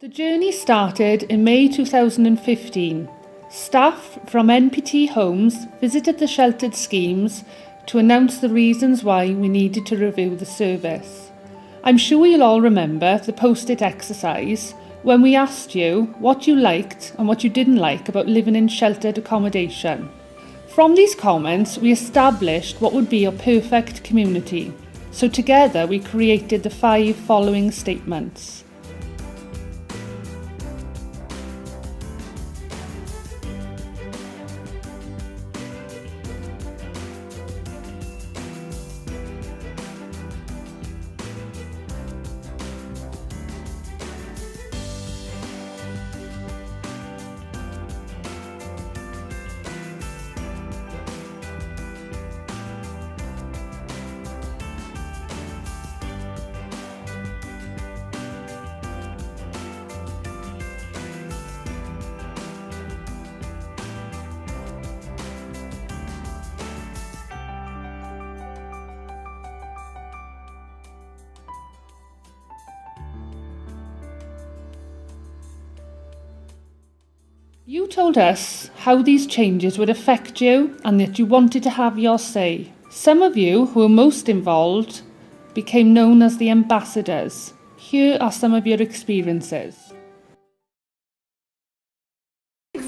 The journey started in May 2015. Staff from NPT Homes visited the sheltered schemes to announce the reasons why we needed to review the service. I'm sure you'll all remember the post-it exercise when we asked you what you liked and what you didn't like about living in sheltered accommodation. From these comments, we established what would be a perfect community. So together we created the 5 following statements. You told us how these changes would affect you and that you wanted to have your say. Some of you who were most involved became known as the ambassadors. Here are some of your experiences.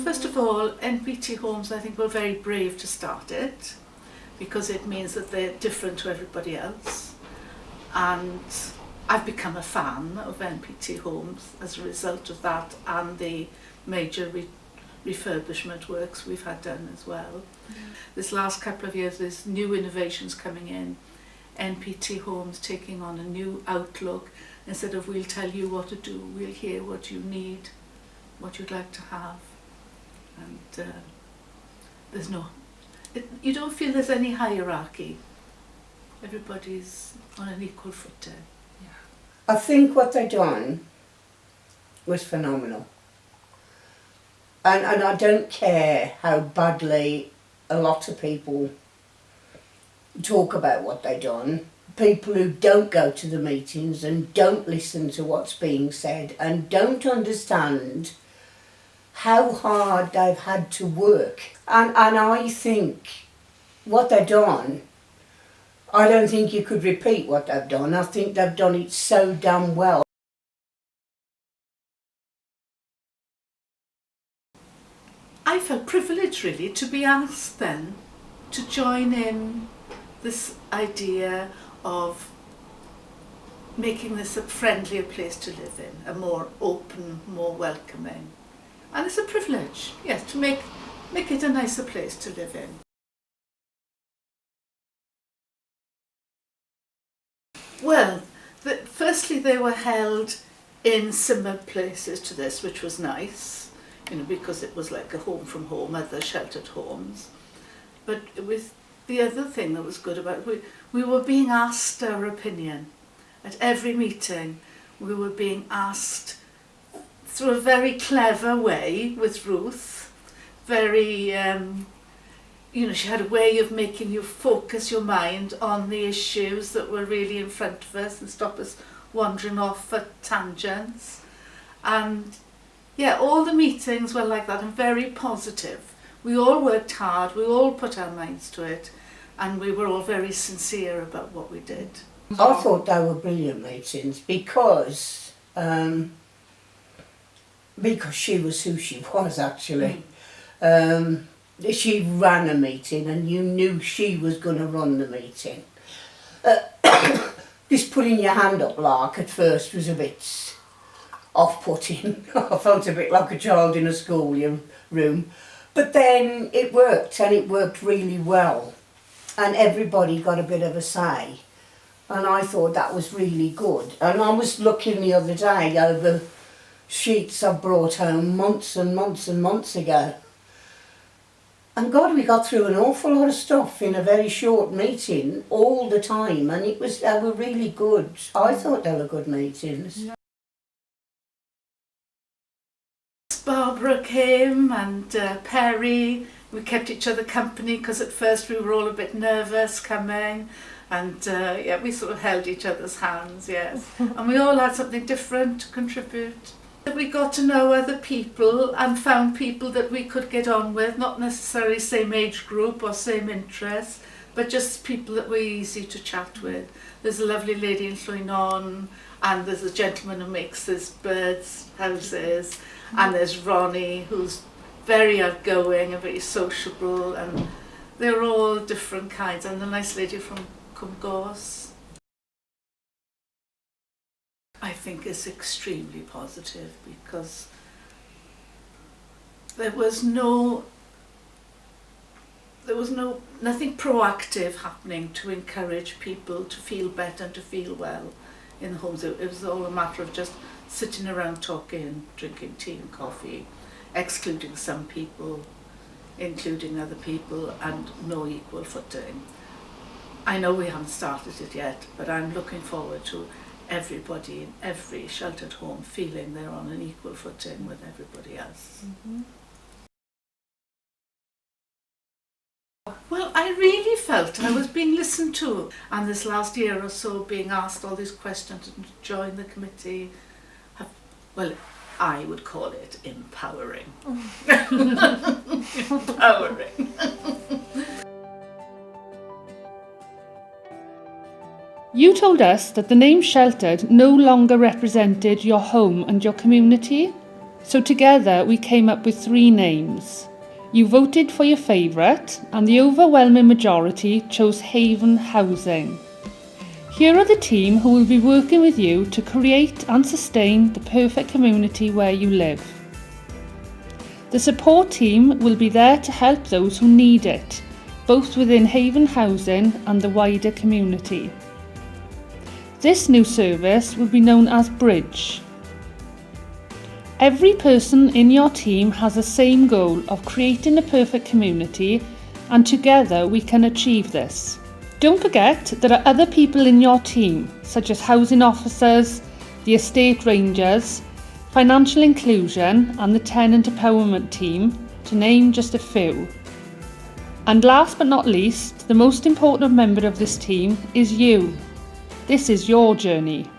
First of all, NPT Homes, I think, were very brave to start it because it means that they're different to everybody else. And I've become a fan of NPT Homes as a result of that and the major refurbishment works we've had done as well. This last couple of years there's new innovations coming in, NPT Homes taking on a new outlook. Instead of we'll tell you what to do, we'll hear what you need, what you'd like to have. And there's you don't feel there's any hierarchy. Everybody's on an equal footing. I think what they done was phenomenal. And I don't care how badly a lot of people talk about what they done. People who don't go to the meetings and don't listen to what's being said and don't understand how hard they've had to work. And I think what they've done, I don't think you could repeat what they've done. I think they've done it so damn well. I felt privileged really to be asked then to join in this idea of making this a friendlier place to live in, a more open, more welcoming. And it's a privilege, yes, to make it a nicer place to live in. Well, firstly they were held in similar places to this, which was nice. Because it was like a home from home, other sheltered homes. But with the other thing that was good about it, we were being asked our opinion. At every meeting, we were being asked through a very clever way with Ruth. Very, she had a way of making you focus your mind on the issues that were really in front of us and stop us wandering off at tangents. And yeah, all the meetings were like that and very positive. We all worked hard, we all put our minds to it, and we were all very sincere about what we did. I thought they were brilliant meetings because she was who she was actually. She ran a meeting and you knew she was going to run the meeting. Just putting your hand up like at first was a bit off-putting. I felt a bit like a child in a school room. But then it worked, and it worked really well. And everybody got a bit of a say. And I thought that was really good. And I was looking the other day over sheets I brought home months and months and months ago. And God, we got through an awful lot of stuff in a very short meeting all the time. And they were really good. I thought they were good meetings. Barbara came and Perry. We kept each other company because at first we were all a bit nervous coming, and we sort of held each other's hands, yes. And we all had something different to contribute. We got to know other people and found people that we could get on with, not necessarily same age group or same interests, but just people that were easy to chat with. There's a lovely lady in Llwynon, and there's a gentleman who makes his birds houses, and there's Ronnie, who's very outgoing and very sociable, and they're all different kinds, and the nice lady from Cwmgors. I think is extremely positive, because there was nothing proactive happening to encourage people to feel better and to feel well in the homes. It was all a matter of just sitting around talking, drinking tea and coffee, excluding some people, including other people, and no equal footing. I know we haven't started it yet, but I'm looking forward to everybody in every sheltered home feeling they're on an equal footing with everybody else. Mm-hmm. Well, I really felt I was being listened to, and this last year or so being asked all these questions and to join the committee, I would call it empowering. Empowering. You told us that the name Sheltered no longer represented your home and your community, so together we came up with 3 names. You voted for your favourite, and the overwhelming majority chose Haven Housing. Here are the team who will be working with you to create and sustain the perfect community where you live. The support team will be there to help those who need it, both within Haven Housing and the wider community. This new service will be known as Bridge. Every person in your team has the same goal of creating a perfect community, and together we can achieve this. Don't forget there are other people in your team, such as housing officers, the estate rangers, financial inclusion and the tenant empowerment team, to name just a few. And last but not least, the most important member of this team is you. This is your journey.